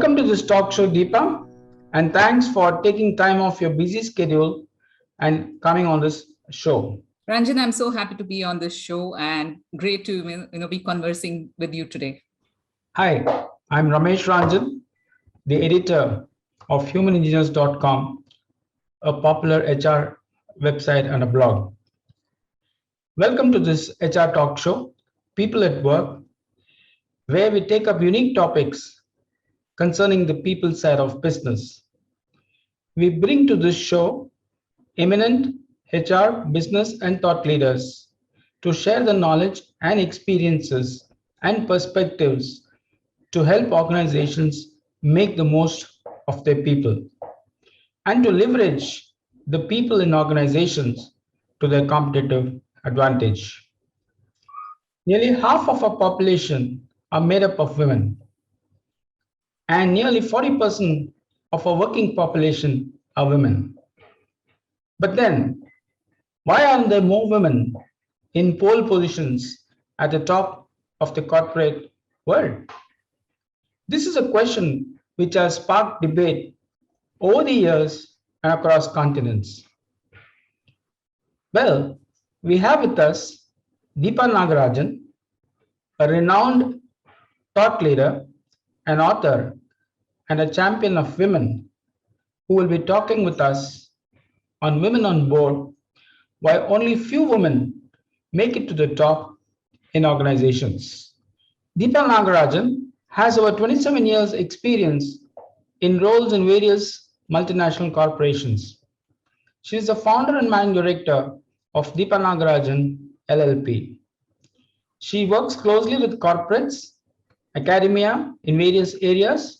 Welcome to this talk show, Deepa, and thanks for taking time off your busy schedule and coming on this show. Ranjan, I'm so happy to be on this show and great to be conversing with you today. Hi, I'm Ramesh Ranjan, the editor of humanengineers.com, a popular HR website and a blog. Welcome to this HR talk show, People at Work, where we take up unique topics concerning the people side of business. We bring to this show eminent HR, business, and thought leaders to share the knowledge and experiences and perspectives to help organizations make the most of their people and to leverage the people in organizations to their competitive advantage. Nearly half of our population are made up of women, and nearly 40% of our working population are women. But then, why aren't there more women in pole positions at the top of the corporate world? This is a question which has sparked debate over the years and across continents. Well, we have with us DEEPA Nagarajan, a renowned thought leader, an author, and a champion of women, who will be talking with us on Women on Board, why only few women make it to the top in organizations. DEEPA Nagarajan has over 27 years experience in roles in various multinational corporations. She is the founder and managing director of DEEPA Nagarajan LLP. She works closely with corporates, academia in various areas,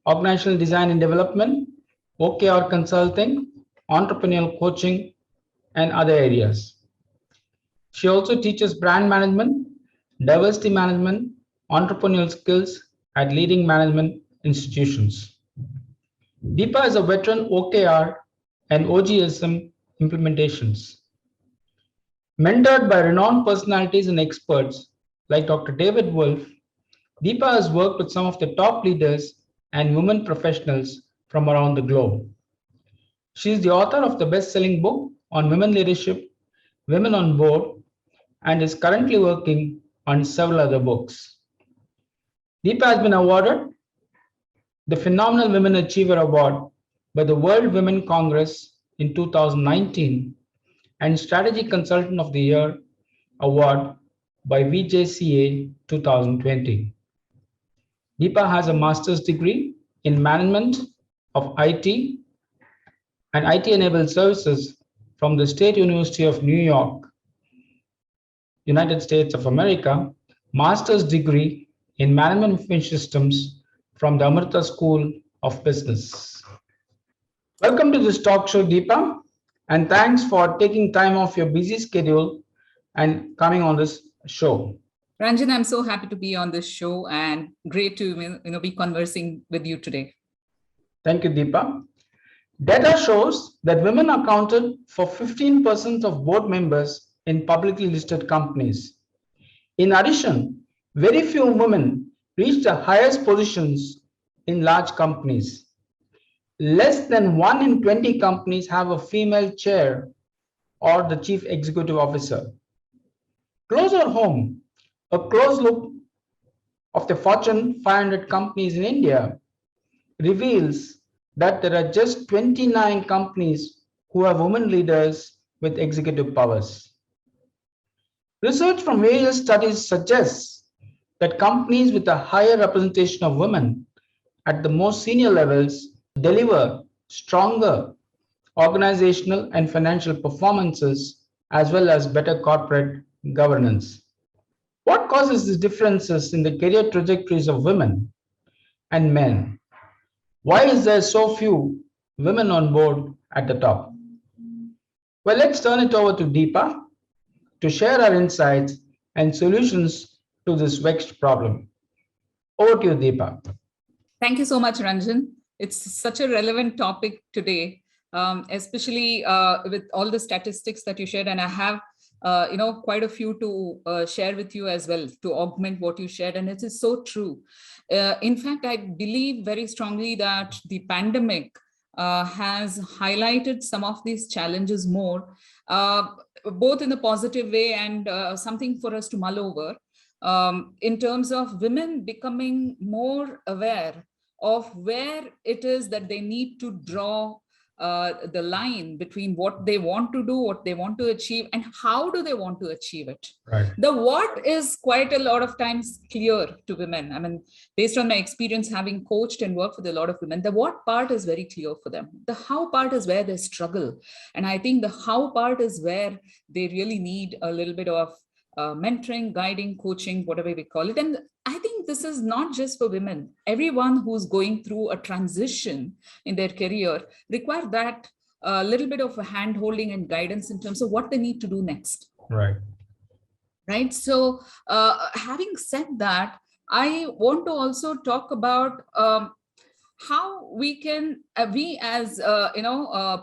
organizational design and development, OKR consulting, entrepreneurial coaching, and other areas. She also teaches brand management, diversity management, entrepreneurial skills at leading management institutions. DEEPA is a veteran OKR and OGSM implementations. Mentored by renowned personalities and experts like Dr. David Wolf, DEEPA has worked with some of the top leaders and women professionals from around the globe. She is the author of the best-selling book on women leadership, Women on Board, and is currently working on several other books. DEEPA has been awarded the Phenomenal Women Achiever Award by the World Women Congress in 2019 and Strategy Consultant of the Year Award by VJCA 2020. DEEPA has a master's degree in management of IT and IT-enabled services from the State University of New York, United States of America, master's degree in management information systems from the Amrita School of Business. Welcome to this talk show, DEEPA, and thanks for taking time off your busy schedule and coming on this show. Ranjan, I'm so happy to be on this show and great to be conversing with you today. Thank you, DEEPA. Data shows that women accounted for 15% of board members in publicly listed companies. In addition, very few women reach the highest positions in large companies. Less than 1 in 20 companies have a female chair or the chief executive officer. Closer home, a close look of the Fortune 500 companies in India reveals that there are just 29 companies who have women leaders with executive powers. Research from various studies suggests that companies with a higher representation of women at the most senior levels deliver stronger organizational and financial performances as well as better corporate governance. What causes these differences in the career trajectories of women and men? Why is there so few women on board at the top? Well, let's turn it over to DEEPA to share our insights and solutions to this vexed problem. Over to you, DEEPA. Thank you so much, Ranjan. It's such a relevant topic today, especially with all the statistics that you shared. And I have quite a few to share with you as well, to augment what you shared. And it is so true. In fact, I believe very strongly that the pandemic has highlighted some of these challenges more, both in a positive way and something for us to mull over, in terms of women becoming more aware of where it is that they need to draw the line between what they want to do, what they want to achieve, and how do they want to achieve it. Right. The what is quite a lot of times clear to women. I mean, based on my experience having coached and worked with a lot of women, the what part is very clear for them. The how part is where they struggle. And I think the how part is where they really need a little bit of mentoring, guiding, coaching, whatever we call it. And I think this is not just for women. Everyone who's going through a transition in their career requires that little bit of a hand holding and guidance in terms of what they need to do next. Right. Right. So having said that, I want to also talk about how we can, we as,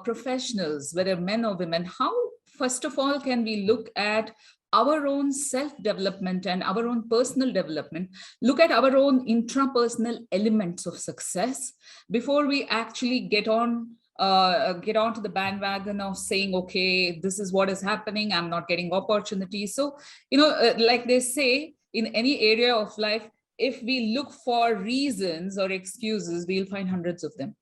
professionals, whether men or women, how, first of all, can we look at our own self-development and our own personal development, look at our own intrapersonal elements of success before we actually get onto the bandwagon of saying, okay, this is what is happening, I'm not getting opportunities. So, like they say, in any area of life, if we look for reasons or excuses, we'll find hundreds of them.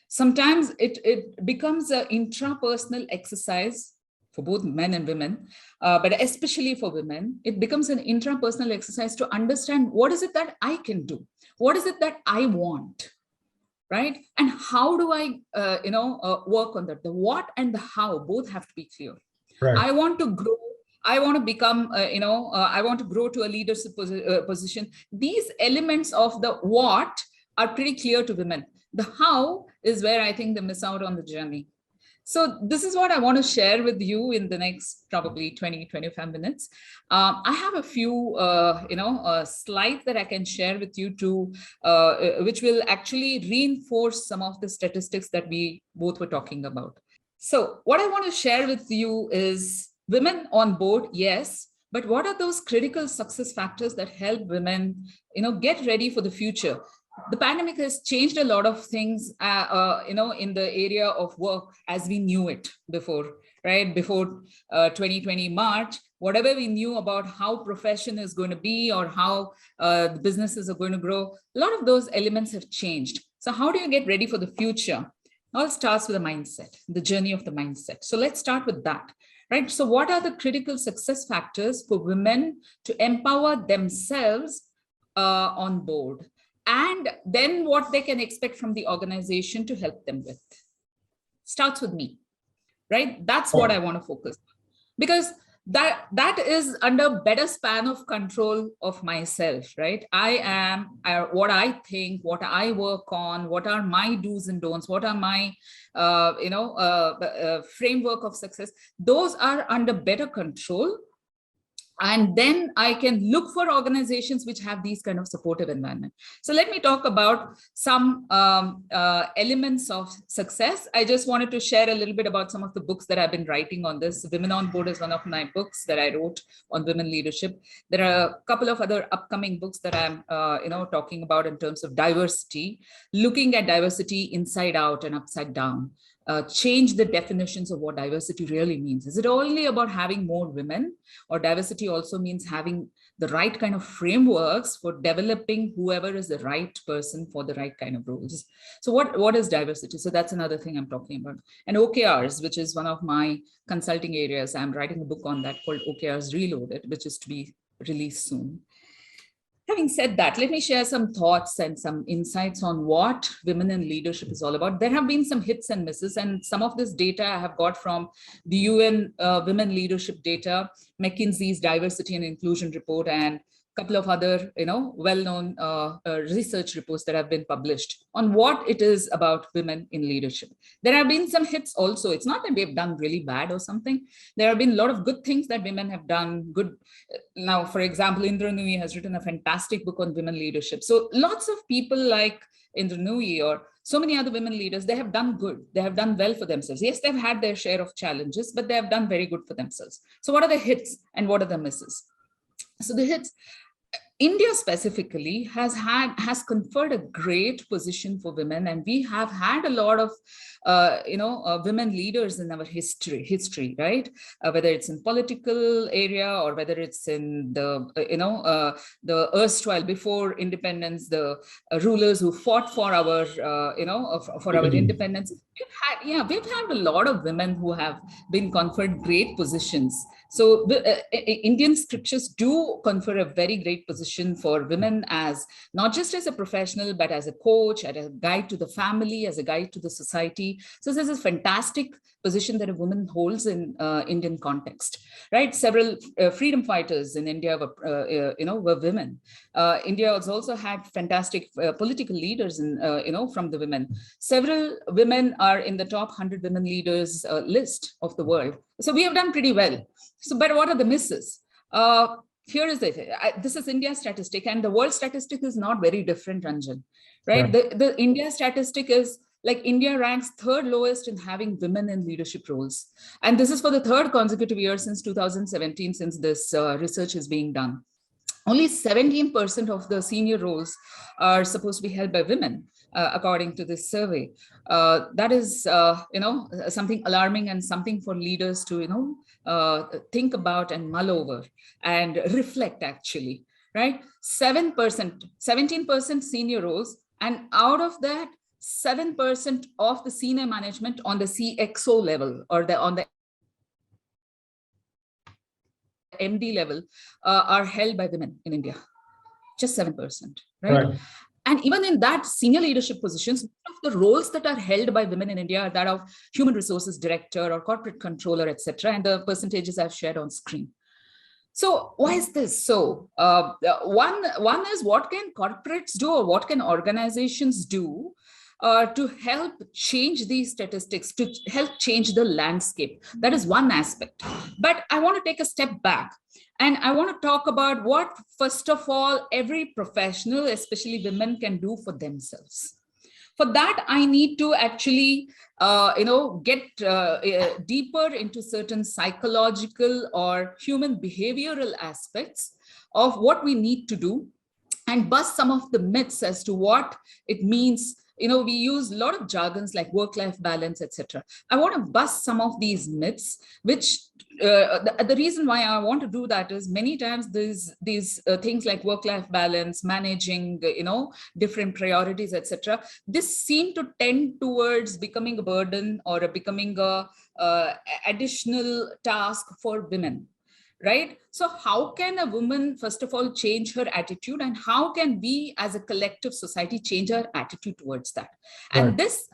Sometimes it becomes an intrapersonal exercise for both men and women, but especially for women, it becomes an intrapersonal exercise to understand what is it that I can do? What is it that I want? Right? And how do I, work on that? The what and the how both have to be clear. Right. I want to grow. I want to become, I want to grow to a leadership position. These elements of the what are pretty clear to women. The how is where I think they miss out on the journey. So this is what I want to share with you in the next probably 20, 25 minutes. I have a few, slides that I can share with you which will actually reinforce some of the statistics that we both were talking about. So what I want to share with you is women on board, yes, but what are those critical success factors that help women, get ready for the future? The pandemic has changed a lot of things, in the area of work as we knew it before, right? Before 2020 March, whatever we knew about how profession is going to be or how the businesses are going to grow, a lot of those elements have changed. So how do you get ready for the future? All starts with the mindset, the journey of the mindset. So let's start with that, right? So what are the critical success factors for women to empower themselves on board? And then what they can expect from the organization to help them with. Starts with me, right? That's what I want to focus on. Because that is under better span of control of myself, right? I am what I think, what I work on, what are my do's and don'ts, what are my, framework of success. Those are under better control. And then I can look for organizations which have these kind of supportive environment. So let me talk about some elements of success. I just wanted to share a little bit about some of the books that I've been writing on this. Women on Board is one of my books that I wrote on women leadership. There are a couple of other upcoming books that I'm talking about in terms of diversity, looking at diversity inside out and upside down. Change the definitions of what diversity really means. Is it only about having more women, or diversity also means having the right kind of frameworks for developing whoever is the right person for the right kind of roles? So what is diversity? So that's another thing I'm talking about. And OKRs, which is one of my consulting areas. I'm writing a book on that called OKRs Reloaded, which is to be released soon. Having said that, let me share some thoughts and some insights on what women in leadership is all about. There have been some hits and misses, and some of this data I have got from the UN Women Leadership Data, McKinsey's Diversity and Inclusion Report, and a couple of other, well-known research reports that have been published on what it is about women in leadership. There have been some hits also. It's not that they've done really bad or something. There have been a lot of good things that women have done good. Now, for example, Indra Nooyi has written a fantastic book on women leadership. So lots of people like Indra Nooyi or so many other women leaders, they have done good. They have done well for themselves. Yes, they've had their share of challenges, but they have done very good for themselves. So what are the hits and what are the misses? So the hits, India specifically has conferred a great position for women, and we have had a lot of women leaders in our history, right? Whether it's in political area or whether it's in the erstwhile before independence, the rulers who fought for our for our independence. We've had a lot of women who have been conferred great positions. So Indian scriptures do confer a very great position for women, as not just as a professional, but as a coach, as a guide to the family, as a guide to the society. So this is a fantastic position that a woman holds in Indian context, right? Several freedom fighters in India were women. India has also had fantastic political leaders from the women. Several women are in the top 100 women leaders list of the world. So we have done pretty well. So, but what are the misses? Here is it. This is India statistic, and the world statistic is not very different, Ranjan, right? The India statistic is like India ranks third lowest in having women in leadership roles. And this is for the third consecutive year since 2017, since this research is being done. Only 17% of the senior roles are supposed to be held by women, according to this survey. That is, something alarming and something for leaders to, think about and mull over and reflect, actually, right? 17% senior roles, and out of that, 7% of the senior management on the CXO level or on the MD level are held by women in India, just 7%, right? And even in that senior leadership positions, the roles that are held by women in India are that of human resources director or corporate controller, etc. And the percentages I've shared on screen. So why is this so? One is, what can corporates do or what can organizations do to help change these statistics, to help change the landscape? That is one aspect. But I want to take a step back, and I want to talk about what, first of all, every professional, especially women, can do for themselves. For that, I need to actually, get deeper into certain psychological or human behavioral aspects of what we need to do, and bust some of the myths as to what it means. We use a lot of jargons like work-life balance, etc. I want to bust some of these myths, which the reason why I want to do that is many times these things like work-life balance, managing, different priorities, etc. This seem to tend towards becoming a burden or becoming a additional task for women. Right? So how can a woman, first of all, change her attitude, and how can we as a collective society change our attitude towards that? And this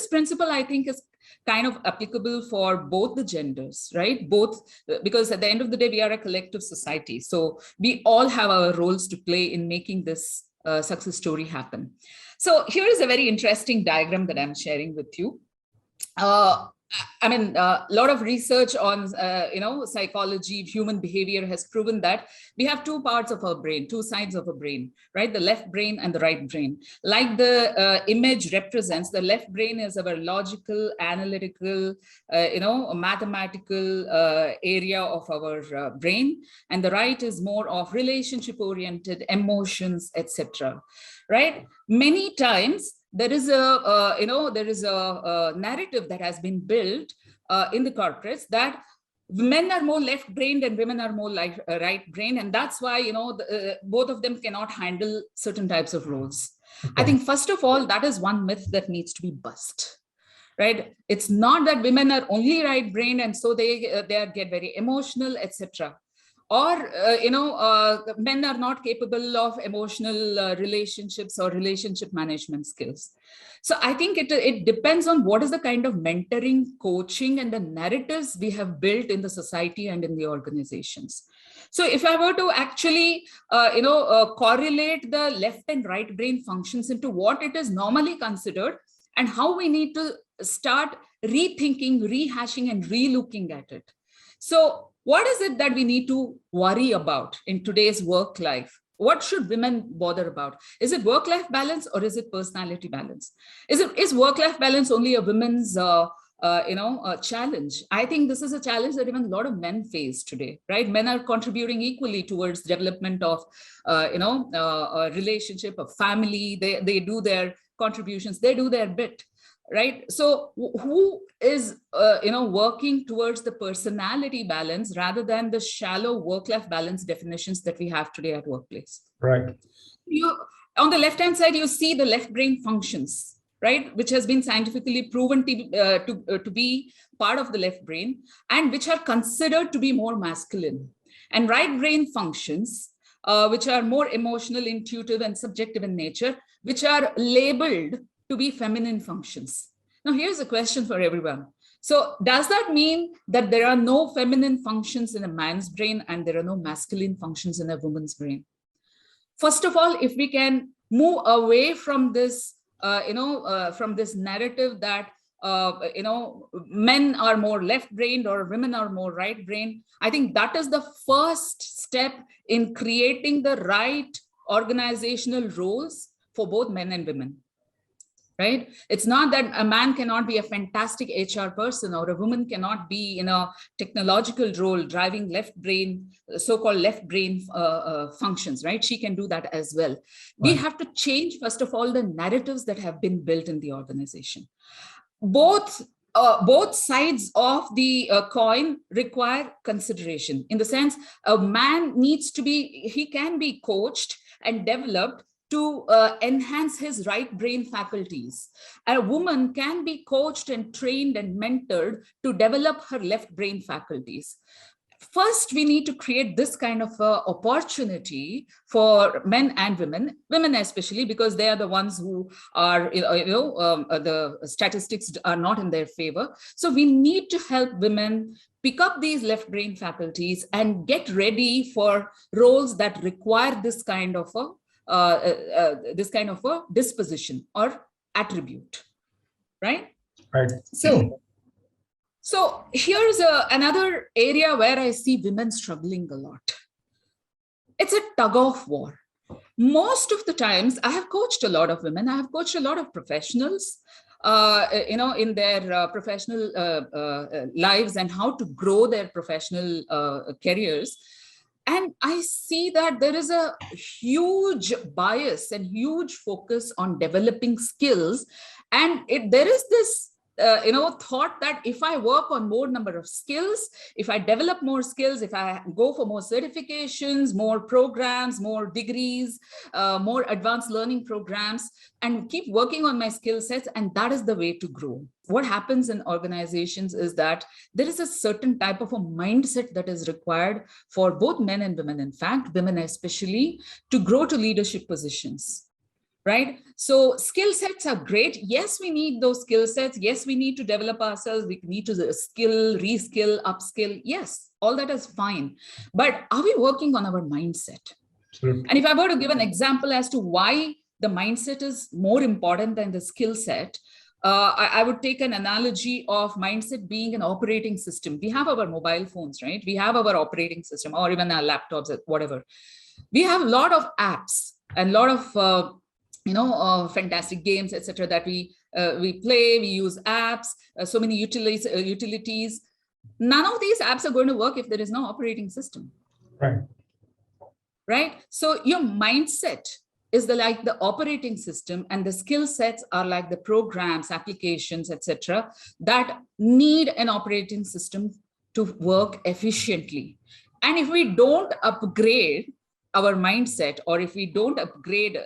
principle, I think, is kind of applicable for both the genders, right? Both, because at the end of the day, we are a collective society. So we all have our roles to play in making this success story happen. So here is a very interesting diagram that I'm sharing with you. A lot of research on, psychology, human behavior has proven that we have two parts of our brain, two sides of a brain, right? The left brain and the right brain. Like the image represents, the left brain is our logical, analytical, mathematical area of our brain, and the right is more of relationship-oriented, emotions, etc. Right? Many times, there is a narrative that has been built in the corporates that men are more left-brained and women are more right-brained, and that's why both of them cannot handle certain types of roles. Okay. I think first of all, that is one myth that needs to be bust. Right? It's not that women are only right-brained and so they get very emotional, etc. Or, men are not capable of emotional relationships or relationship management skills. So I think it depends on what is the kind of mentoring, coaching, and the narratives we have built in the society and in the organizations. So if I were to actually, correlate the left and right brain functions into what it is normally considered and how we need to start rethinking, rehashing, and relooking at it. So what is it that we need to worry about in today's work life? What should women bother about? Is it work-life balance or is it personality balance? Is work-life balance only a women's challenge? I think this is a challenge that even a lot of men face today, right? Men are contributing equally towards development of, a relationship, a family. They do their contributions, they do their bit, right? So who is, working towards the personality balance rather than the shallow work-life balance definitions that we have today at workplace? Right. You, on the left-hand side, you see the left brain functions, right, which has been scientifically proven to be part of the left brain and which are considered to be more masculine. And right brain functions, which are more emotional, intuitive, and subjective in nature, which are labeled to be feminine functions. Now, here's a question for everyone. So does that mean that there are no feminine functions in a man's brain and there are no masculine functions in a woman's brain? First of all, if we can move away from this, from this narrative that, men are more left-brained or women are more right-brained, I think that is the first step in creating the right organizational roles for both men and women. Right? It's not that a man cannot be a fantastic HR person or a woman cannot be in a technological role driving left brain, so-called left brain functions, right? She can do that as well. Right. We have to change, first of all, the narratives that have been built in the organization. Both sides of the coin require consideration, in the sense a man needs to be, he can be coached and developed to enhance his right brain faculties. A woman can be coached and trained and mentored to develop her left brain faculties. First, we need to create this kind of opportunity for men and women especially, because they are the ones who are, the statistics are not in their favor. So we need to help women pick up these left brain faculties and get ready for roles that require this kind of a disposition or attribute, right? Right. So here's another area where I see women struggling a lot. It's a tug of war. Most of the times, I have coached a lot of women. I have coached a lot of professionals, in their professional lives and how to grow their professional careers. And I see that there is a huge bias and huge focus on developing skills. And there is this, thought that if I work on more number of skills, if I develop more skills, if I go for more certifications, more programs, more degrees, more advanced learning programs, and keep working on my skill sets, and that is the way to grow. What happens in organizations is that there is a certain type of a mindset that is required for both men and women, in fact, women especially, to grow to leadership positions. Right? So skill sets are great. Yes, we need those skill sets. Yes, we need to develop ourselves. We need to skill, reskill, upskill. Yes, all that is fine. But are we working on our mindset? Absolutely. And if I were to give an example as to why the mindset is more important than the skill set, I would take an analogy of mindset being an operating system. We have our mobile phones, right? We have our operating system, or even our laptops, whatever. We have a lot of apps and a lot of fantastic games, etc., that we play. We use apps, so many utilities. None of these apps are going to work if there is no operating system. Right? So your mindset is like the operating system, and the skill sets are like the programs, applications, etc., that need an operating system to work efficiently. And if we don't upgrade our mindset, or if we don't upgrade,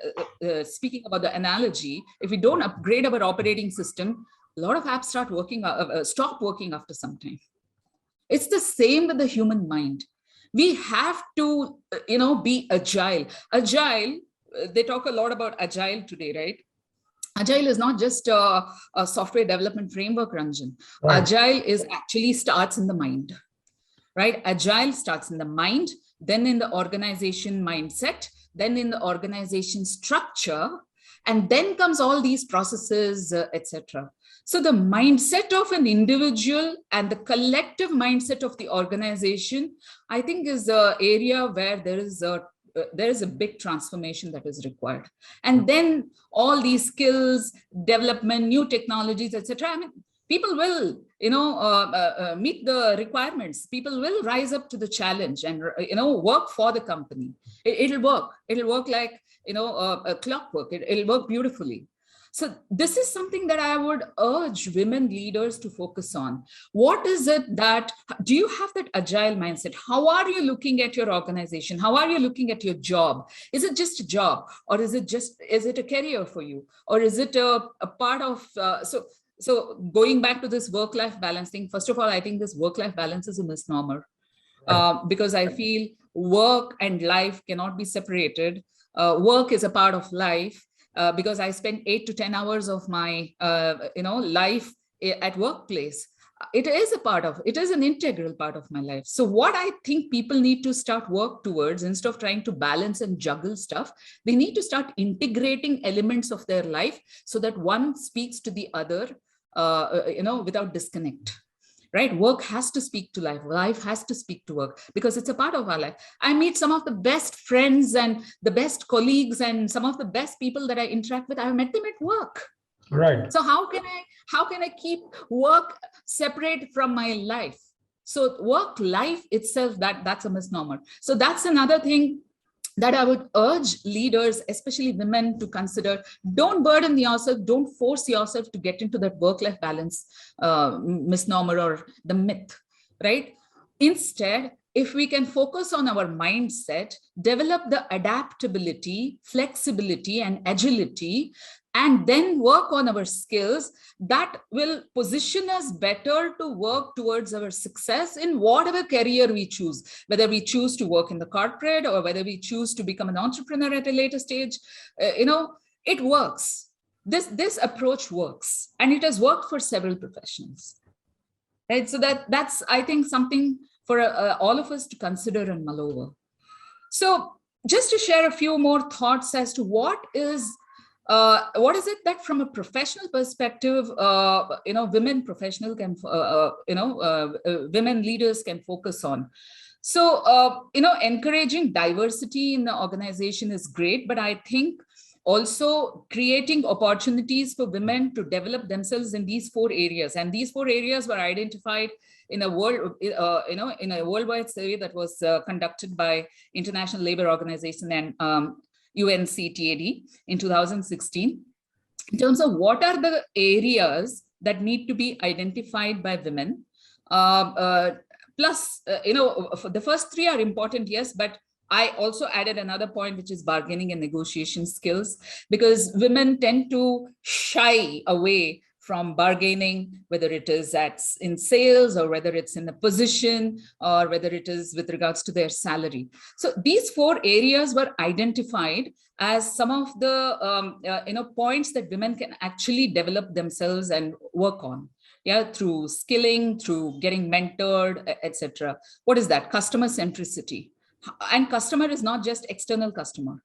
speaking about the analogy, if we don't upgrade our operating system, a lot of apps stop working after some time. It's the same with the human mind. We have to, be agile. Agile, they talk a lot about agile today, right? Agile is not just a software development framework, Ranjan. Right. Agile is actually starts in the mind, right? Agile starts in the mind, then in the organization mindset, then in the organization structure, and then comes all these processes, etc. So the mindset of an individual and the collective mindset of the organization, I think, is the area where there is a there is a big transformation that is required. And then all these skills, development, new technologies, etc. I mean, people will, meet the requirements. People will rise up to the challenge and, work for the company. It'll work. It'll work like, a clockwork. It'll work beautifully. So this is something that I would urge women leaders to focus on. What is it that, do you have that agile mindset? How are you looking at your organization? How are you looking at your job? Is it just a job, or is it a career for you? Or is it a part of, so going back to this work-life balance thing, first of all, I think this work-life balance is a misnomer, because I feel work and life cannot be separated. Work is a part of life. Because I spend 8 to 10 hours of my, life at workplace. It is an integral part of my life. So what I think people need to start work towards, instead of trying to balance and juggle stuff, they need to start integrating elements of their life so that one speaks to the other, without disconnect. Right? Work has to speak to life. Life has to speak to work, because it's a part of our life. I meet some of the best friends and the best colleagues and some of the best people that I interact with. I've met them at work. Right. So how can I keep work separate from my life? So work life itself, that's a misnomer. So that's another thing that I would urge leaders, especially women, to consider. Don't burden yourself, don't force yourself to get into that work-life balance misnomer or the myth, right? Instead, if we can focus on our mindset, develop the adaptability, flexibility, and agility, and then work on our skills, that will position us better to work towards our success in whatever career we choose, whether we choose to work in the corporate or whether we choose to become an entrepreneur at a later stage. It works. This approach works, and it has worked for several professionals. Right? So that's, I think, something for all of us to consider and mull over. So just to share a few more thoughts as to what is it that from a professional perspective, women professional can, women leaders can focus on. So, encouraging diversity in the organization is great, but I think also creating opportunities for women to develop themselves in these 4 areas. And these 4 areas were identified in a in a worldwide survey that was conducted by International Labour Organization and UNCTAD in 2016, in terms of what are the areas that need to be identified by women. Plus, the first 3 are important, yes, but I also added another point, which is bargaining and negotiation skills, because women tend to shy away from bargaining, whether it is in sales or whether it's in a position or whether it is with regards to their salary. So these 4 areas were identified as some of the points that women can actually develop themselves and work on. Yeah, through skilling, through getting mentored, etc. What is that? Customer centricity. And customer is not just external customer.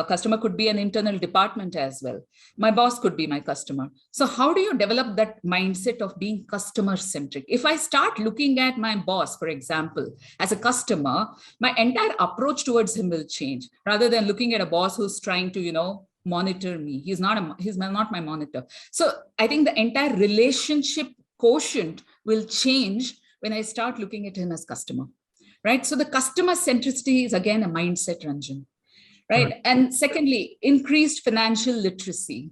Customer could be an internal department as well. My boss could be my customer. So how do you develop that mindset of being customer centric? If I start looking at my boss, for example, as a customer, my entire approach towards him will change, rather than looking at a boss who's trying to, monitor me. He's not my monitor. So I think the entire relationship quotient will change when I start looking at him as customer. Right. So the customer centricity is again a mindset, Ranjan. Right. And secondly, increased financial literacy,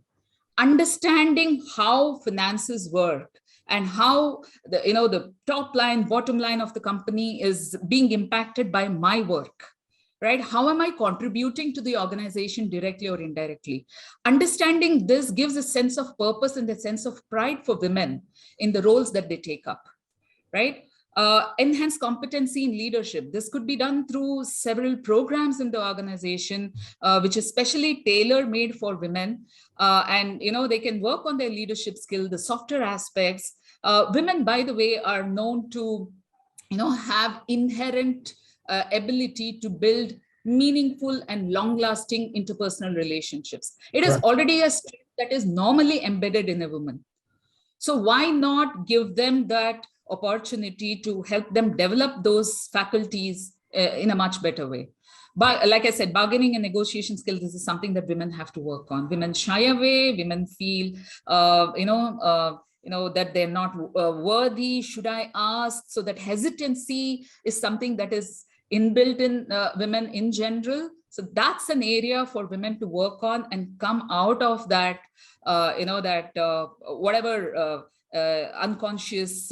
understanding how finances work and how the top line, bottom line of the company is being impacted by my work. Right. How am I contributing to the organization directly or indirectly? Understanding this gives a sense of purpose and a sense of pride for women in the roles that they take up. Right. Enhance competency in leadership. This could be done through several programs in the organization, which is specially tailor-made for women. And, they can work on their leadership skill, the softer aspects. Women, by the way, are known to, have inherent ability to build meaningful and long-lasting interpersonal relationships. It is already a strength that is normally embedded in a woman. So why not give them that opportunity to help them develop those faculties in a much better way? But like I said, bargaining and negotiation skills, this is something that women have to work on. Women shy away, women feel, that they're not worthy. Should I ask? So that hesitancy is something that is inbuilt in women in general. So that's an area for women to work on and come out of that, whatever unconscious,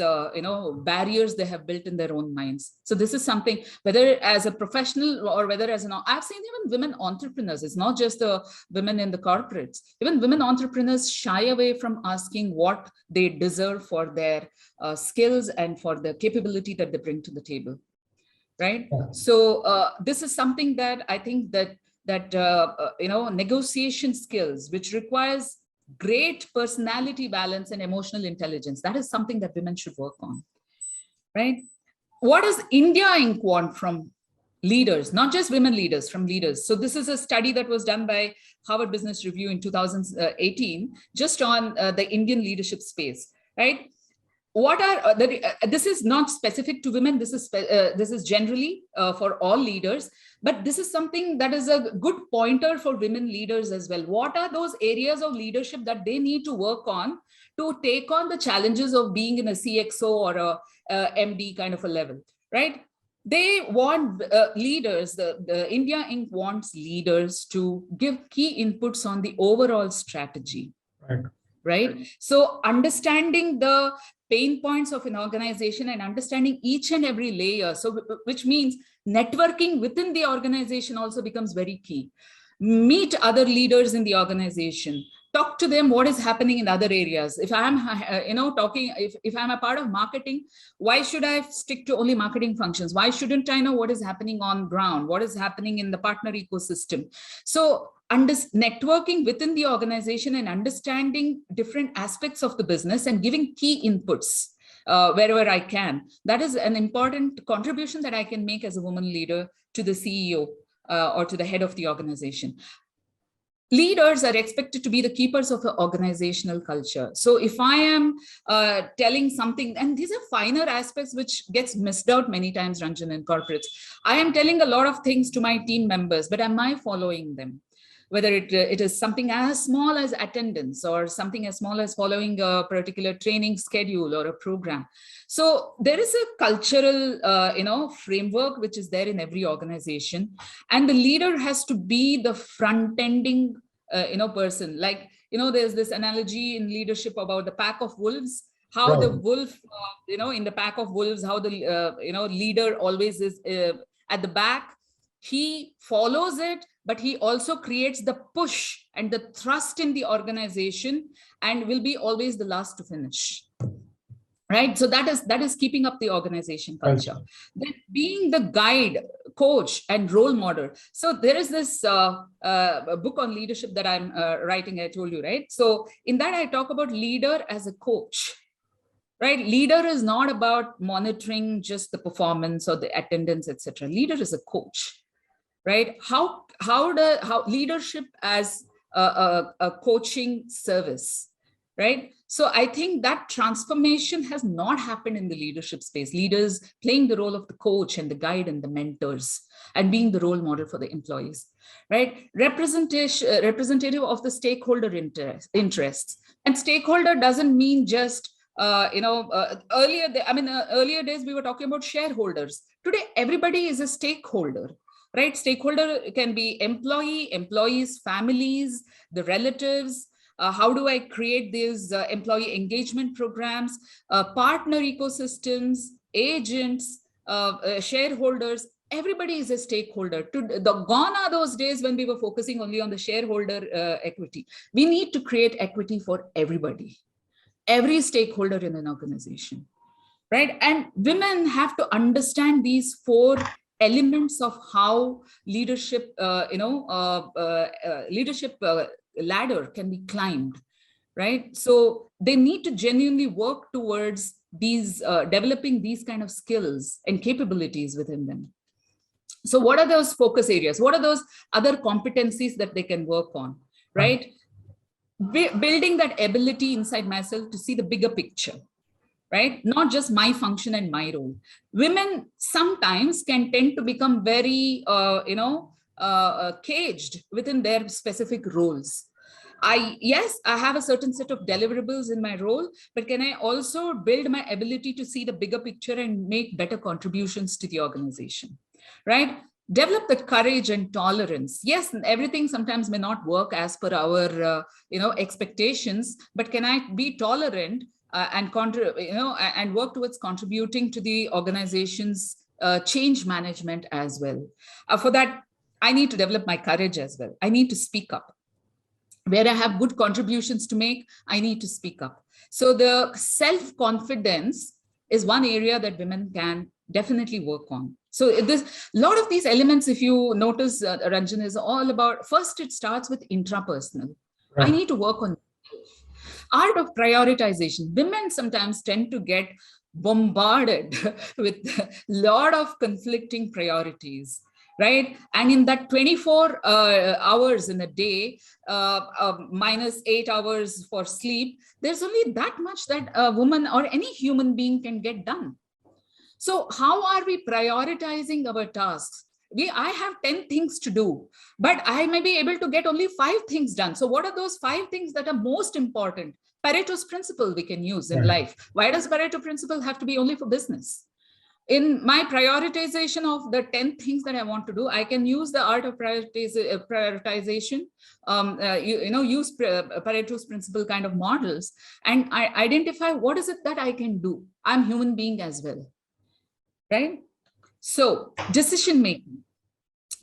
barriers they have built in their own minds. So this is something, whether as a professional or whether as I've seen even women entrepreneurs, it's not just the women in the corporates, even women entrepreneurs shy away from asking what they deserve for their skills and for the capability that they bring to the table. Right. So this is something that I think that negotiation skills, which requires great personality balance and emotional intelligence, that is something that women should work on. Right. What does India Inc. want from leaders, not just women leaders, from leaders? So this is a study that was done by Harvard Business Review in 2018, just on the Indian leadership space. Right. What are this is not specific to women, this is generally for all leaders, but this is something that is a good pointer for women leaders as well. What are those areas of leadership that they need to work on to take on the challenges of being in a CXO or a MD kind of a level, right? They want leaders, the India Inc. wants leaders to give key inputs on the overall strategy. Right. So understanding the pain points of an organization and understanding each and every layer. So which means networking within the organization also becomes very key. Meet other leaders in the organization. Talk to them what is happening in other areas. If I'm, if I'm a part of marketing, why should I stick to only marketing functions? Why shouldn't I know what is happening on ground? What is happening in the partner ecosystem? So networking within the organization and understanding different aspects of the business and giving key inputs wherever I can. That is an important contribution that I can make as a woman leader to the CEO or to the head of the organization. Leaders are expected to be the keepers of the organizational culture. So if I am telling something, and these are finer aspects which gets missed out many times, Ranjan, in corporates. I am telling a lot of things to my team members, but am I following them? Whether it is something as small as attendance or something as small as following a particular training schedule or a program. So there is a cultural, framework which is there in every organization, and the leader has to be the front-ending, person. Like, there's this analogy in leadership about the pack of wolves. How the wolf, in the pack of wolves, how the leader always is at the back. He follows it, but he also creates the push and the thrust in the organization and will be always the last to finish. Right. So that is keeping up the organization culture. Then being the guide, coach, and role model. So there is this book on leadership that I'm writing, I told you, right? So in that, I talk about leader as a coach. Right. Leader is not about monitoring just the performance or the attendance, etc. Leader is a coach. Right? How leadership as a coaching service, right? So I think that transformation has not happened in the leadership space. Leaders playing the role of the coach and the guide and the mentors and being the role model for the employees, right? Representative of the stakeholder interests. And stakeholder doesn't mean just earlier days we were talking about shareholders. Today everybody is a stakeholder. Right? Stakeholder can be employees, families, the relatives. How do I create these employee engagement programs, partner ecosystems, agents, shareholders? Everybody is a stakeholder. Gone are those days when we were focusing only on the shareholder equity. We need to create equity for everybody, every stakeholder in an organization. Right? And women have to understand these four elements of how leadership, leadership ladder can be climbed, right? So they need to genuinely work towards these, developing these kind of skills and capabilities within them. So what are those focus areas? What are those other competencies that they can work on, right? Building that ability inside myself to see the bigger picture. right? Not just my function and my role. Women sometimes can tend to become very, caged within their specific roles. Yes, I have a certain set of deliverables in my role, but can I also build my ability to see the bigger picture and make better contributions to the organization, right? Develop that courage and tolerance. Yes, everything sometimes may not work as per our expectations, but can I be tolerant and work towards contributing to the organization's change management as well? For that, I need to develop my courage as well. I need to speak up. Where I have good contributions to make, I need to speak up. So the self-confidence is one area that women can definitely work on. So this, a lot of these elements, if you notice, Ranjan, is all about, first it starts with intrapersonal. Right. I need to work on art of prioritization. Women sometimes tend to get bombarded with a lot of conflicting priorities, right? And in that 24 hours in a day, minus 8 hours for sleep, there's only that much that a woman or any human being can get done. So how are we prioritizing our tasks? I have 10 things to do, but I may be able to get only 5 things done. So what are those 5 things that are most important? Pareto's principle we can use in life. Why does Pareto principle have to be only for business? In my prioritization of the 10 things that I want to do, I can use the art of prioritization, use Pareto's principle kind of models, and I identify what is it that I can do. I'm a human being as well, right? So decision making.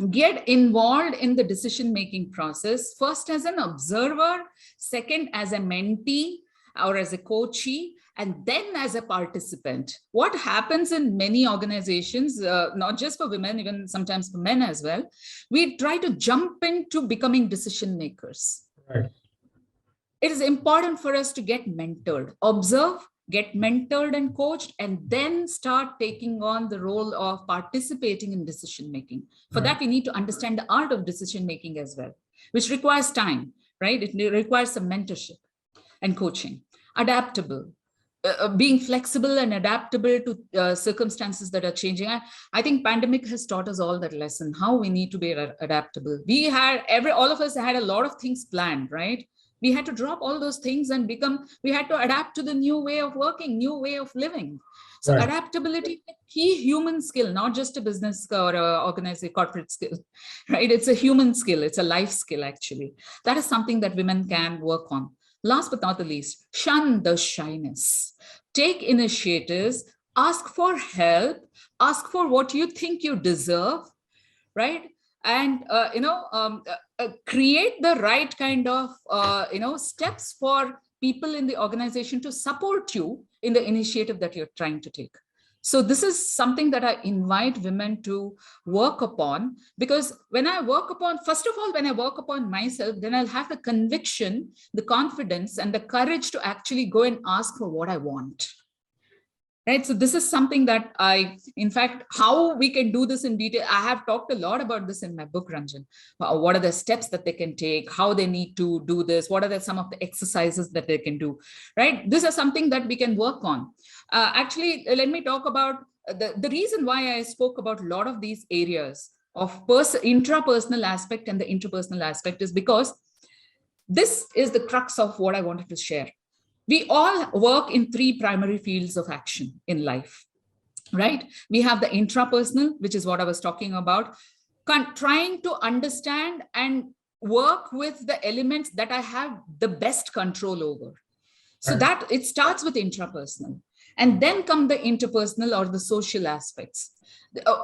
Get involved in the decision-making process, first as an observer, second as a mentee or as a coachee, and then as a participant. What happens in many organizations, not just for women, even sometimes for men as well, we try to jump into becoming decision makers. Right. It is important for us to get mentored, observe, get mentored and coached, and then start taking on the role of participating in decision making. For that, we need to understand the art of decision making as well, which requires time, right? It requires some mentorship and coaching. Adaptable, being flexible and adaptable to circumstances that are changing. I think pandemic has taught us all that lesson, how we need to be adaptable. All of us had a lot of things planned, right? We had to drop all those things and we had to adapt to the new way of working, new way of living. So right. Adaptability is a key human skill, not just a business or a corporate skill, right? It's a human skill. It's a life skill, actually. That is something that women can work on. Last but not the least, shun the shyness. Take initiatives, ask for help, ask for what you think you deserve, right? And create the right kind of steps for people in the organization to support you in the initiative that you're trying to take. So this is something that I invite women to work upon, because when I work upon, first of all, when I work upon myself, then I'll have the conviction, the confidence, and the courage to actually go and ask for what I want. Right. So this is something that in fact, how we can do this in detail. I have talked a lot about this in my book, Ranjan. What are the steps that they can take, how they need to do this, what are some of the exercises that they can do, right? This is something that we can work on. Actually, let me talk about the reason why I spoke about a lot of these areas of intrapersonal aspect and the interpersonal aspect is because this is the crux of what I wanted to share. We all work in 3 primary fields of action in life, right? We have the intrapersonal, which is what I was talking about, trying to understand and work with the elements that I have the best control over. So that it starts with intrapersonal, and then come the interpersonal or the social aspects.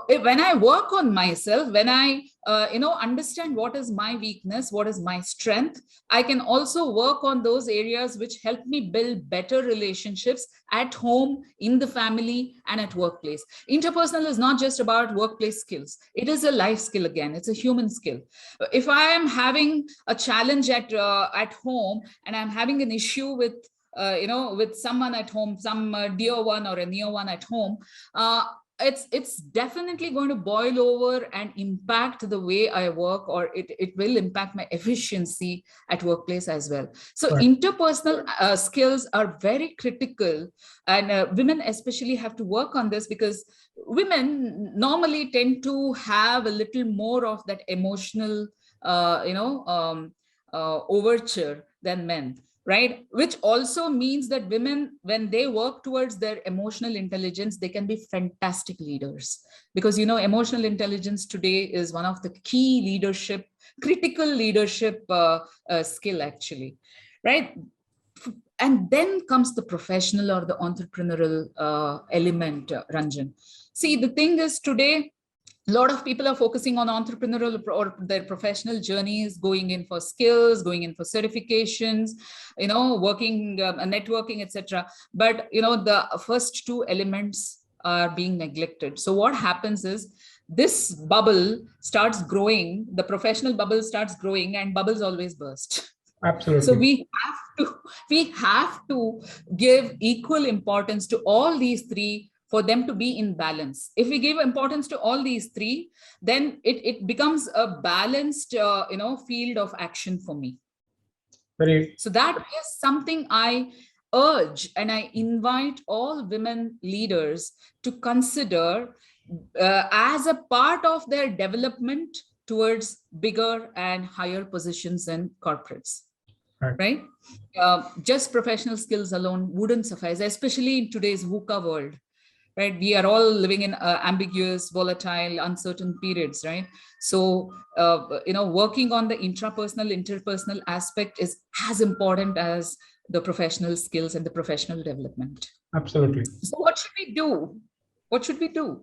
When I work on myself, when I understand what is my weakness, what is my strength, I can also work on those areas which help me build better relationships at home, in the family, and at workplace. Interpersonal is not just about workplace skills. It is a life skill again. It's a human skill. If I am having a challenge at home, and I'm having an issue with someone at home, some dear one or a near one at home, it's definitely going to boil over and impact the way I work, or it will impact my efficiency at workplace as well. So Right. interpersonal skills are very critical, and women especially have to work on this, because women normally tend to have a little more of that emotional overture than men, right? Which also means that women, when they work towards their emotional intelligence, they can be fantastic leaders, because emotional intelligence today is one of the key leadership, critical leadership skill actually, right? And then comes the professional or the entrepreneurial element, Ranjan. See, the thing is, today a lot of people are focusing on entrepreneurial or their professional journeys, going in for skills, going in for certifications, working, networking, etc. But the first two elements are being neglected. So what happens is, this bubble starts growing, the professional bubble starts growing, and bubbles always burst. So Absolutely. we have to give equal importance to all these three for them to be in balance. If we give importance to all these three, then it becomes a balanced field of action for me. Very. So that is something I urge, and I invite all women leaders to consider as a part of their development towards bigger and higher positions in corporates. Right? Just professional skills alone wouldn't suffice, especially in today's VUCA world, right? We are all living in ambiguous, volatile, uncertain periods, right? So, working on the intrapersonal, interpersonal aspect is as important as the professional skills and the professional development. Absolutely. So what should we do? What should we do?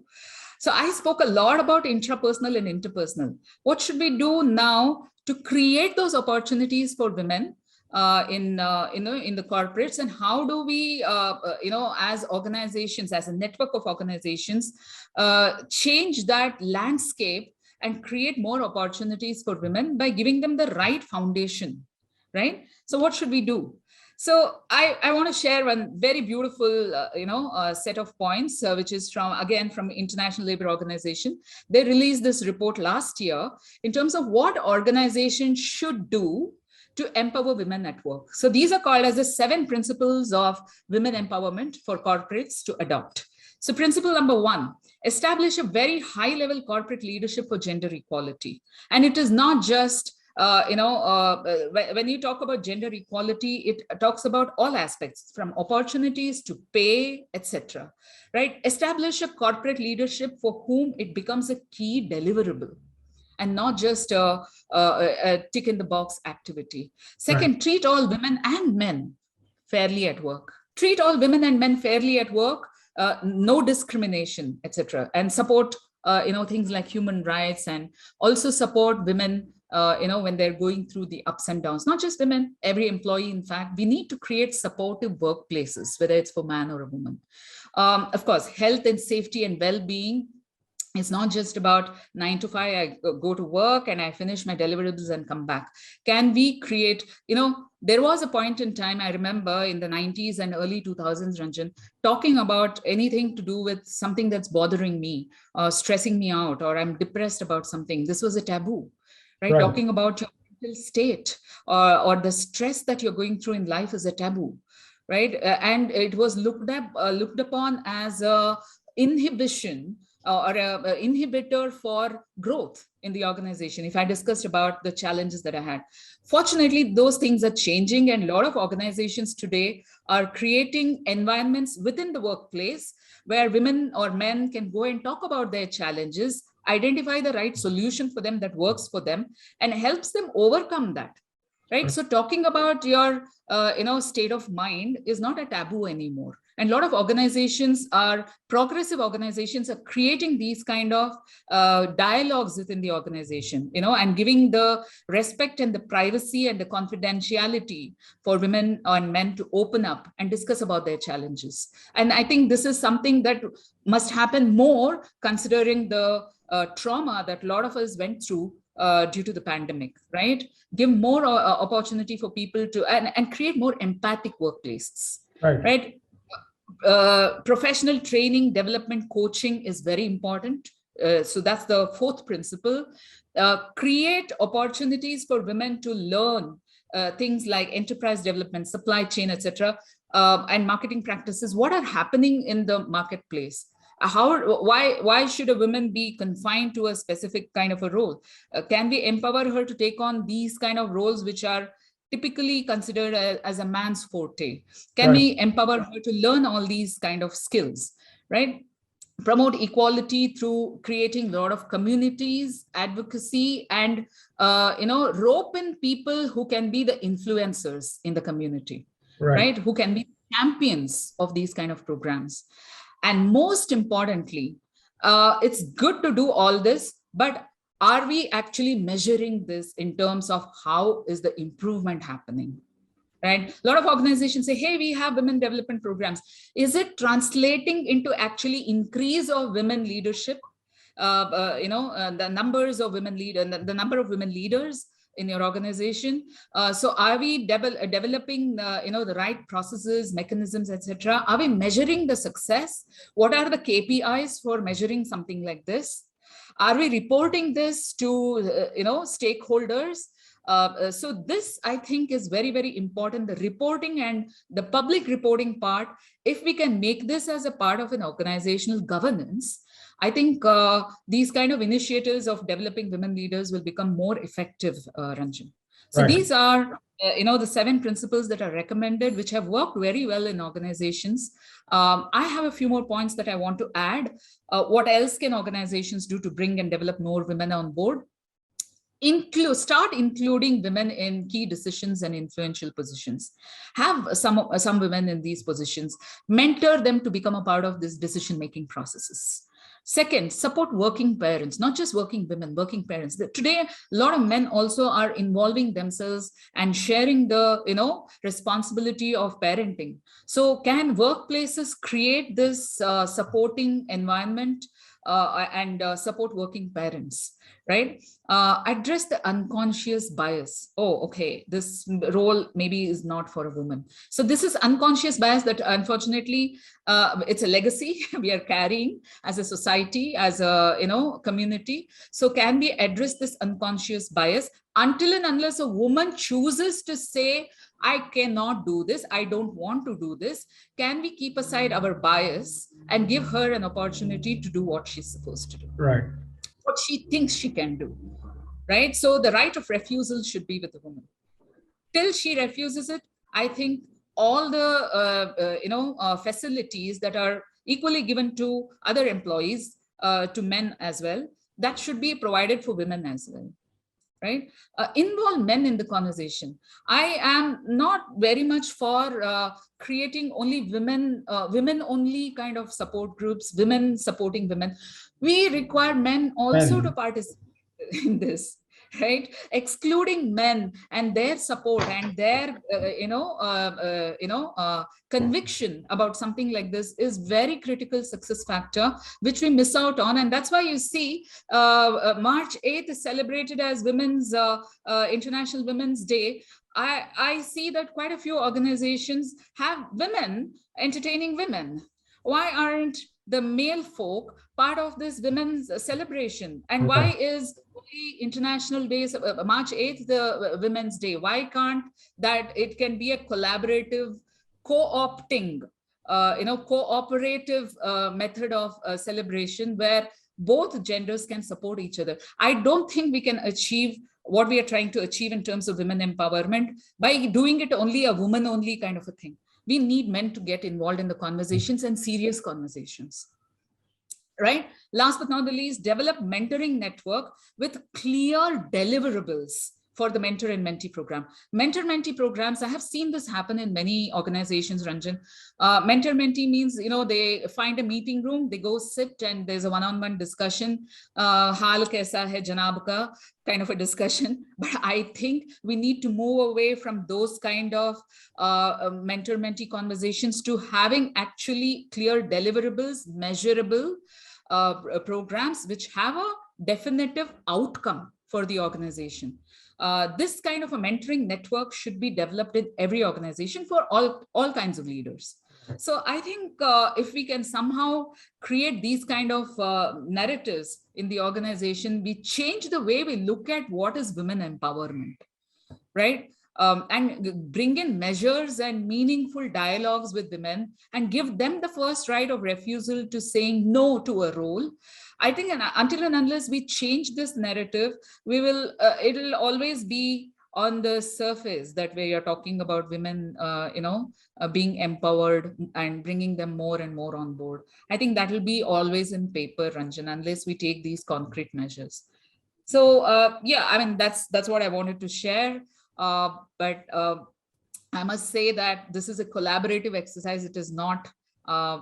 So I spoke a lot about intrapersonal and interpersonal. What should we do now to create those opportunities for women in the corporates, and how do we as organizations, as a network of organizations, change that landscape and create more opportunities for women by giving them the right foundation, right? So what should we do? So I want to share one very beautiful set of points, which is from International Labour Organization. They released this report last year in terms of what organizations should do to empower women at work. So these are called as the 7 principles of women empowerment for corporates to adopt. So principle number 1, establish a very high level corporate leadership for gender equality. And it is not just when you talk about gender equality, it talks about all aspects, from opportunities to pay, etc. Right? Establish a corporate leadership for whom it becomes a key deliverable, and not just a tick in the box activity. Second, right, treat all women and men fairly at work. Treat all women and men fairly at work, no discrimination, etc. And support things like human rights, and also support women when they're going through the ups and downs. Not just women, every employee. In fact, we need to create supportive workplaces, whether it's for man or a woman. Of course, health and safety and well-being. It's not just about 9 to 5, I go to work and I finish my deliverables and come back. Can we create, there was a point in time, I remember in the 90s and early 2000s, Ranjan, talking about anything to do with something that's bothering me, stressing me out, or I'm depressed about something. This was a taboo, right? Talking about your mental state or the stress that you're going through in life is a taboo, right? And it was looked upon as a inhibition or an inhibitor for growth in the organization, if I discussed about the challenges that I had. Fortunately, those things are changing, and a lot of organizations today are creating environments within the workplace where women or men can go and talk about their challenges, identify the right solution for them that works for them, and helps them overcome that. Right? So talking about your state of mind is not a taboo anymore. And a lot of organizations progressive organizations are creating these kind of dialogues within the organization, and giving the respect and the privacy and the confidentiality for women and men to open up and discuss about their challenges. And I think this is something that must happen more, considering the trauma that a lot of us went through due to the pandemic, right? Give more opportunity for people to, and create more empathic workplaces, right? Professional training, development, coaching is very important. So that's the fourth principle. Create opportunities for women to learn things like enterprise development, supply chain, etc., and marketing practices. What are happening in the marketplace? Why should a woman be confined to a specific kind of a role? Can we empower her to take on these kind of roles which are typically considered as a man's forte? Can we empower her to learn all these kind of skills, right? Promote equality through creating a lot of communities, advocacy, and rope in people who can be the influencers in the community, right? Who can be champions of these kind of programs. And most importantly, it's good to do all this, but are we actually measuring this in terms of how is the improvement happening? Right? A lot of organizations say, hey, we have women development programs. Is it translating into actually increase of women leadership? The numbers of women leaders, the number of women leaders in your organization. So are we developing the right processes, mechanisms, etc.? Are we measuring the success? What are the KPIs for measuring something like this? Are we reporting this to stakeholders? So this, I think, is very, very important. The reporting and the public reporting part, if we can make this as a part of an organizational governance, I think these kind of initiatives of developing women leaders will become more effective, Ranjan. So these are, the 7 principles that are recommended, which have worked very well in organizations. I have a few more points that I want to add. What else can organizations do to bring and develop more women on board? Start including women in key decisions and influential positions. Have some women in these positions. Mentor them to become a part of this decision-making processes. Second, support working parents, not just working women, working parents. Today, a lot of men also are involving themselves and sharing the responsibility of parenting. So can workplaces create this supporting environment and support working parents? Right? Address the unconscious bias. Oh, okay, this role maybe is not for a woman. So this is unconscious bias that unfortunately it's a legacy we are carrying as a society, as a community. So can we address this unconscious bias? Until and unless a woman chooses to say, I cannot do this, I don't want to do this, can we keep aside our bias and give her an opportunity to do what she's supposed to do? Right. What she thinks she can do, right? So the right of refusal should be with the woman. Till she refuses it, I think all the facilities that are equally given to other employees, to men as well, that should be provided for women as well. Right? Involve men in the conversation. I am not very much for creating only women only kind of support groups, women supporting women. We require men also to participate in this, right? Excluding men and their support and their conviction about something like this is very critical success factor, which we miss out on. And that's why you see March 8th is celebrated as International Women's Day. I see that quite a few organizations have women entertaining women. Why aren't the male folk part of this women's celebration? And why is International Day, March 8th, the Women's Day? Why can't that it can be a collaborative, co-opting, cooperative method of celebration where both genders can support each other? I don't think we can achieve what we are trying to achieve in terms of women empowerment by doing it only a woman only kind of a thing. We need men to get involved in the conversations and serious conversations. Right? Last but not the least, develop mentoring network with clear deliverables for the mentor and mentee program. Mentor-mentee programs, I have seen this happen in many organizations, Ranjan. Mentor-mentee means, they find a meeting room, they go sit and there's a one-on-one discussion. Haal kaisa hai janab ka, kind of a discussion. But I think we need to move away from those kind of mentor-mentee conversations to having actually clear deliverables, measurable programs which have a definitive outcome for the organization. This kind of a mentoring network should be developed in every organization for all kinds of leaders. So I think if we can somehow create these kind of narratives in the organization, we change the way we look at what is women empowerment, right? And bring in measures and meaningful dialogues with women and give them the first right of refusal to saying no to a role. I think until and unless we change this narrative, we will, it'll always be on the surface that we are talking about women, being empowered and bringing them more and more on board. I think that will be always in paper, Ranjan, unless we take these concrete measures. So yeah, I mean, that's what I wanted to share. But I must say that this is a collaborative exercise. It is not,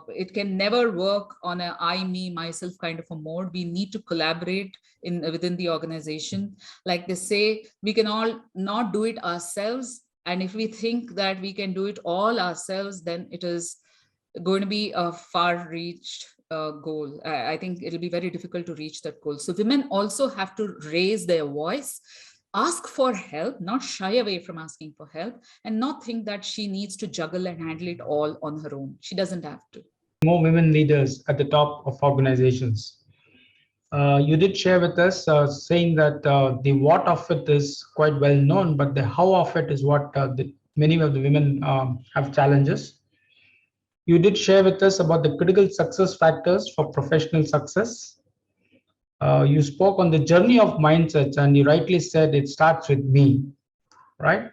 it can never work on a I, me, myself kind of a mode. We need to collaborate within the organization. Like they say, we can all not do it ourselves. And if we think that we can do it all ourselves, then it is going to be a far reached goal. I think it'll be very difficult to reach that goal. So women also have to raise their voice, ask for help, not shy away from asking for help, and not think that she needs to juggle and handle it all on her own. She doesn't have to. More women leaders at the top of organizations. You did share with us saying that the what of it is quite well known, but the how of it is what many of the women have challenges. You did share with us about the critical success factors for professional success. You spoke on the journey of mindsets, and you rightly said it starts with me, right?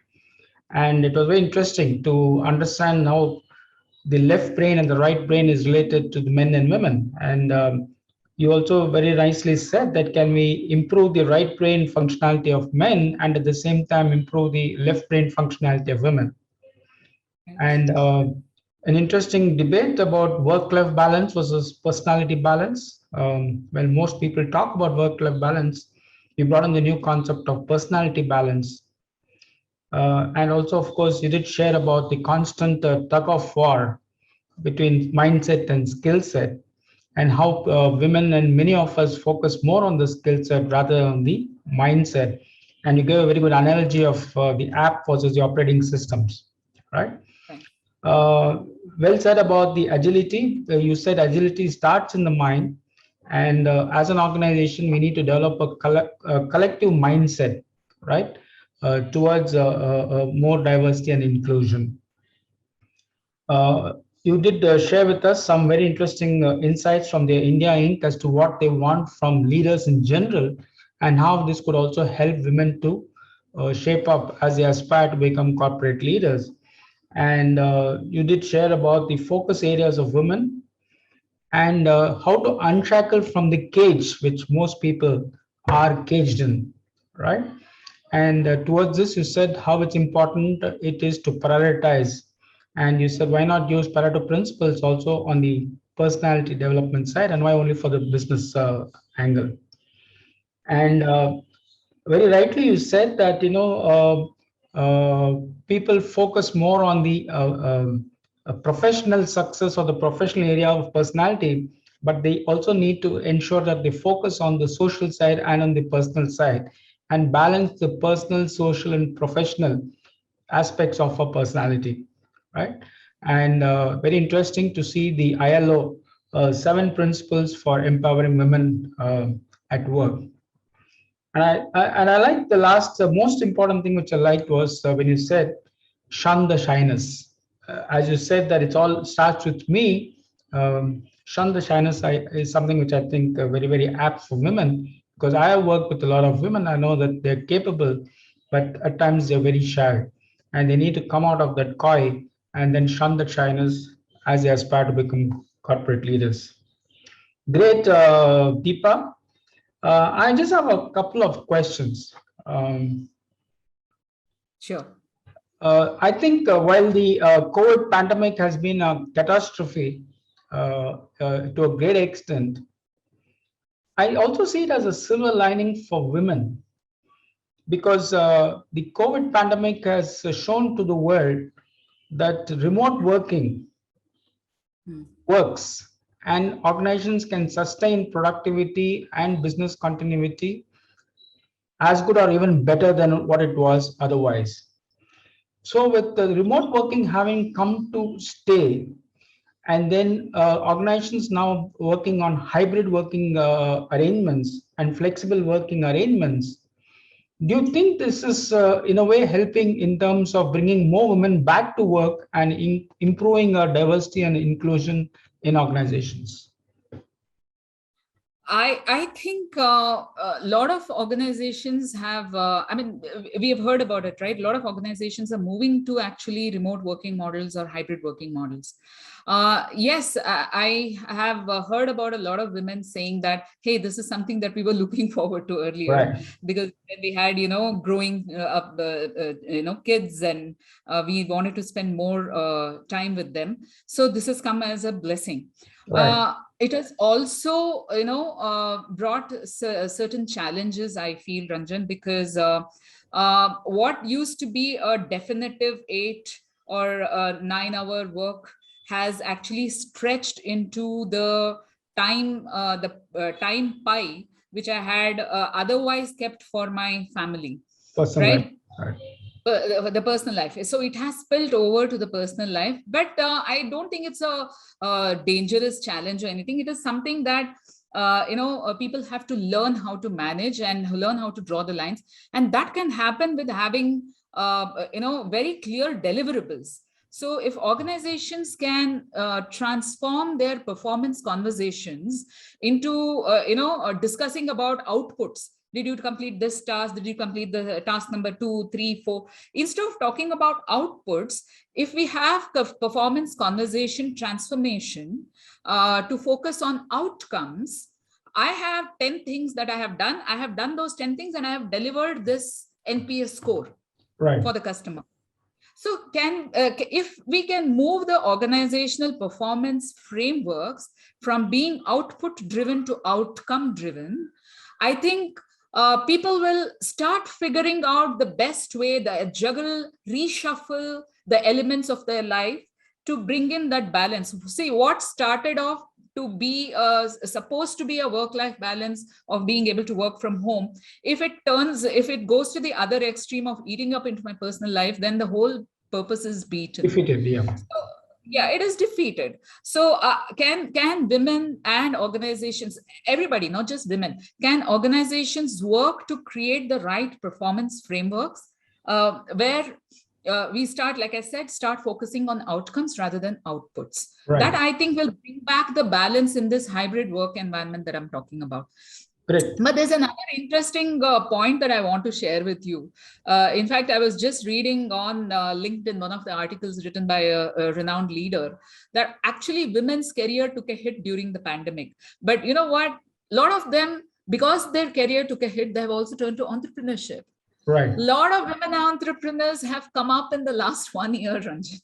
And it was very interesting to understand how the left brain and the right brain is related to the men and women. And you also very nicely said that can we improve the right brain functionality of men and at the same time improve the left brain functionality of women. And an interesting debate about work-life balance versus personality balance. When most people talk about work-life balance, you brought in the new concept of personality balance. And also, of course, you did share about the constant tug of war between mindset and skill set, and how women and many of us focus more on the skill set rather than on the mindset. And you gave a very good analogy of the app versus the operating systems, right? Uh, well said about the agility. You said agility starts in the mind, and as an organization, we need to develop a collective mindset, right, towards more diversity and inclusion. You did share with us some very interesting insights from the India Inc. as to what they want from leaders in general, and how this could also help women to shape up as they aspire to become corporate leaders. And you did share about the focus areas of women, and how to unshackle from the cage which most people are caged in, right? And towards this, you said how it's important it is to prioritize. And you said, why not use Pareto principles also on the personality development side, and why only for the business angle? And very rightly, you said that, people focus more on the professional success or the professional area of personality, but they also need to ensure that they focus on the social side and on the personal side, and balance the personal, social, and professional aspects of a personality, right? And very interesting to see the ILO 7 principles for empowering women at work. And I like the last, most important thing which I liked was when you said, shun the shyness. As you said that it's all starts with me. Shun the shyness is something which I think very, very apt for women, because I have worked with a lot of women. I know that they're capable, but at times they're very shy, and they need to come out of that coy and then shun the shyness as they aspire to become corporate leaders. Great, Deepa. I just have a couple of questions. Um, Sure. I think while the COVID pandemic has been a catastrophe to a great extent, I also see it as a silver lining for women, because the COVID pandemic has shown to the world that remote working works, and organizations can sustain productivity and business continuity as good or even better than what it was otherwise. So with the remote working having come to stay, and then organizations now working on hybrid working arrangements and flexible working arrangements. Do you think this is, in a way, helping in terms of bringing more women back to work and improving diversity and inclusion in organizations? I think a lot of organizations have, I mean, we have heard about it, right? A lot of organizations are moving to actually remote working models or hybrid working models. Yes, I have heard about a lot of women saying that, hey, this is something that we were looking forward to earlier, Right, because we had, growing up, kids, and we wanted to spend more time with them. So this has come as a blessing. right, It has also, brought certain challenges, I feel, Ranjan, because what used to be a definitive 8 or 9 hour work has actually stretched into the time pie, which I had otherwise kept for my family, personal life. right? Right. The personal life, so it has spilled over to the personal life, but I don't think it's a dangerous challenge or anything. It is something that people have to learn how to manage and learn how to draw the lines, and that can happen with having very clear deliverables. So if organizations can transform their performance conversations into discussing about outputs. Did you complete this task? Did you complete the task number 2, 3, 4? Instead of talking about outputs, if we have performance conversation transformation to focus on outcomes, I have 10 things that I have done. I have done those 10 things and I have delivered this NPS score Right. for the customer. So if we can move the organizational performance frameworks from being output driven to outcome driven, I think people will start figuring out the best way, the juggle, reshuffle the elements of their life to bring in that balance. See, what started off to be supposed to be a work-life balance of being able to work from home, if it goes to the other extreme of eating up into my personal life, then the whole purpose is beaten. Defeated, yeah. So, yeah, it is defeated. So can women and organizations, everybody, not just women, can organizations work to create the right performance frameworks where we start, like I said, start focusing on outcomes rather than outputs. Right. That I think will bring back the balance in this hybrid work environment that I'm talking about. Great. But there's another interesting point that I want to share with you. In fact, I was just reading on LinkedIn, one of the articles written by a renowned leader, that actually women's career took a hit during the pandemic. But you know what? A lot of them, because their career took a hit, they have also turned to entrepreneurship. Right. A lot of women entrepreneurs have come up in the last 1 year, Ranjan.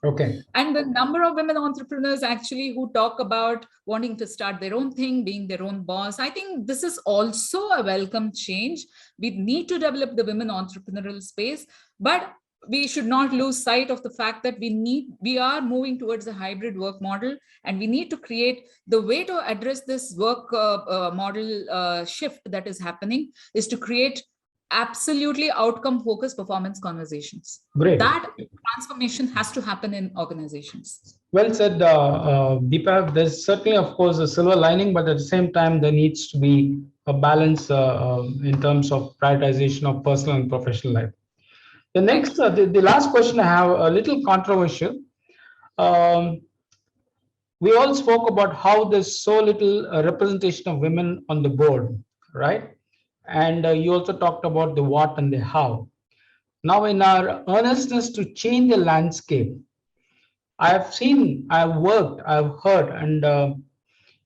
Okay. And the number of women entrepreneurs actually who talk about wanting to start their own thing, being their own boss, I think this is also a welcome change. We need to develop the women entrepreneurial space, but we should not lose sight of the fact that we are moving towards a hybrid work model, and we need to create the way to address this work model shift that is happening is to create absolutely outcome focused performance conversations. Great. That transformation has to happen in organizations. Well said, Deepa. There's certainly, of course, a silver lining, but at the same time, there needs to be a balance in terms of prioritization of personal and professional life. The next, the last question I have, a little controversial. We all spoke about how there's so little representation of women on the board, right? And you also talked about the what and the how. Now, in our earnestness to change the landscape, I've seen, I've worked, I've heard, and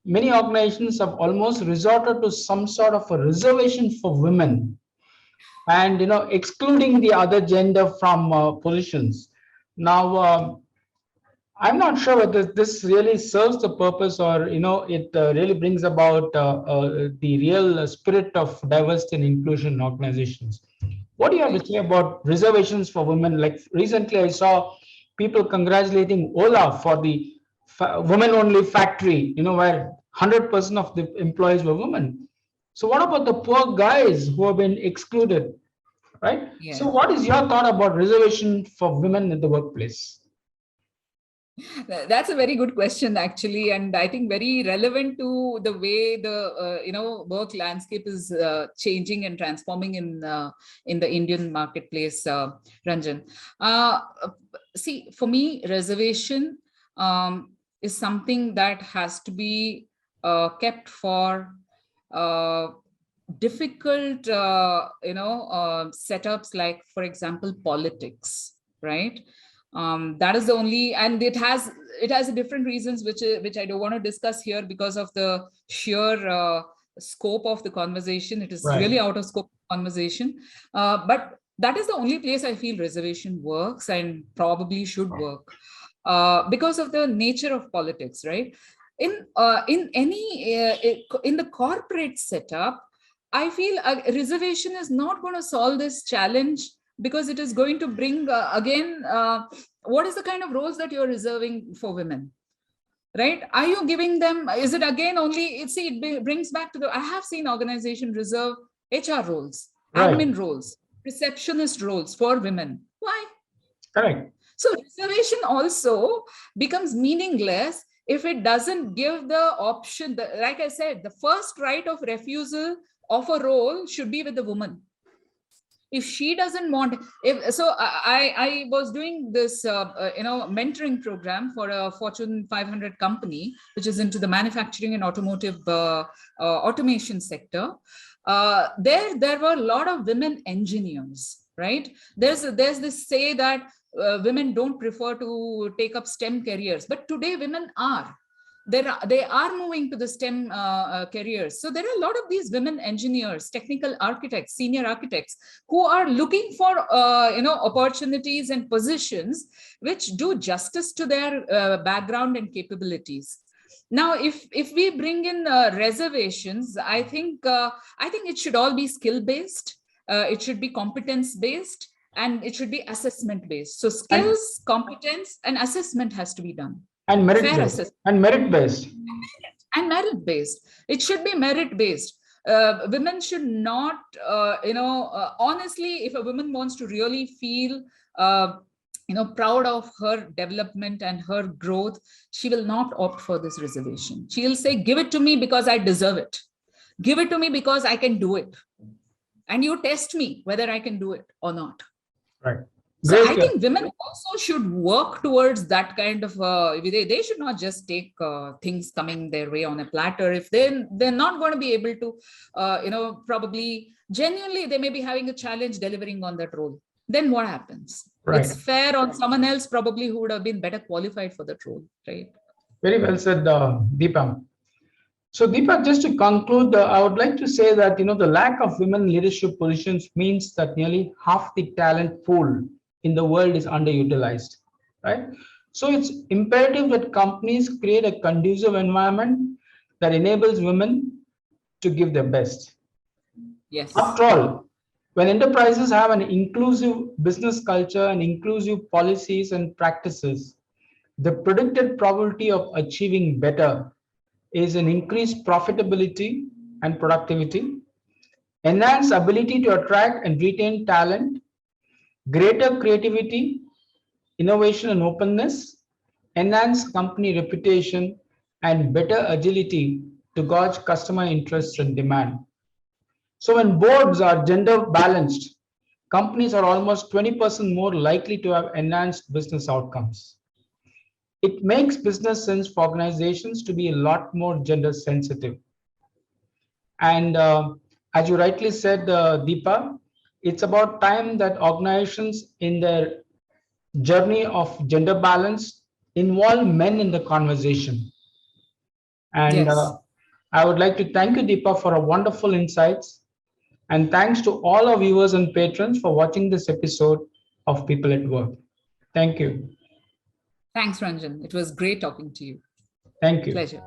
many organizations have almost resorted to some sort of a reservation for women, and excluding the other gender from positions. Now, I'm not sure whether this really serves the purpose, or it really brings about the real spirit of diversity and inclusion in organizations. What do you have to say about reservations for women? Like recently, I saw people congratulating Ola for the women-only factory, where 100% of the employees were women. So what about the poor guys who have been excluded, right? Yeah. So what is your thought about reservation for women in the workplace? That's a very good question, actually, and I think very relevant to the way the work landscape is changing and transforming in the Indian marketplace, Ranjan. Uh, See, for me, reservation is something that has to be kept for uh, difficult, setups, like, for example, politics, right? That is the only, and it has different reasons, which I don't want to discuss here because of the sheer scope of the conversation. It is Right. really out of scope conversation, but that is the only place I feel reservation works and probably should work, because of the nature of politics, right? In the corporate setup, I feel a reservation is not going to solve this challenge, because it is going to bring again, what is the kind of roles that you're reserving for women, right? Are you giving them, is it again only, it brings back to the, I have seen organization reserve HR roles, Right. admin roles, receptionist roles for women. Why? Correct. So reservation also becomes meaningless if it doesn't give the option. Like I said, the first right of refusal of a role should be with the woman. If she doesn't want, if so, I was doing this mentoring program for a Fortune 500 company which is into the manufacturing and automotive automation sector. There were a lot of women engineers, right? There's this say that women don't prefer to take up STEM careers, but today women are. They are moving to the STEM careers. So there are a lot of these women engineers, technical architects, senior architects, who are looking for opportunities and positions which do justice to their background and capabilities. Now, if we bring in reservations, I think it should all be skill based. It should be competence based, and it should be assessment based. So And skills, competence, and assessment has to be done. and merit Fair based. assessment. And merit based. And merit based. It should be merit based. Women should not, honestly, if a woman wants to really feel proud of her development and her growth, she will not opt for this reservation. She'll say, give it to me because I deserve it. Give it to me because I can do it. And you test me whether I can do it or not. Right. So Great. I think women also should work towards that kind of, they should not just take things coming their way on a platter. If they're not going to be able to, probably genuinely, they may be having a challenge delivering on that role. Then what happens? Right. It's fair on someone else probably who would have been better qualified for that role, right? Very well said, Deepa. So, Deepa, just to conclude, I would like to say that the lack of women leadership positions means that nearly half the talent pool in the world is underutilized, right? So it's imperative that companies create a conducive environment that enables women to give their best. Yes. After all, when enterprises have an inclusive business culture and inclusive policies and practices, the predicted probability of achieving better is an increased profitability and productivity, enhanced ability to attract and retain talent, greater creativity, innovation and openness, enhanced company reputation, and better agility to gauge customer interests and demand. So when boards are gender balanced, companies are almost 20% more likely to have enhanced business outcomes. It makes business sense for organizations to be a lot more gender sensitive. And as you rightly said, Deepa, it's about time that organizations in their journey of gender balance involve men in the conversation. And Yes. I would like to thank you, Deepa, for a wonderful insights. And thanks to all our viewers and patrons for watching this episode of People at Work. Thank you. Thanks, Ranjan. It was great talking to you. Thank you. Pleasure.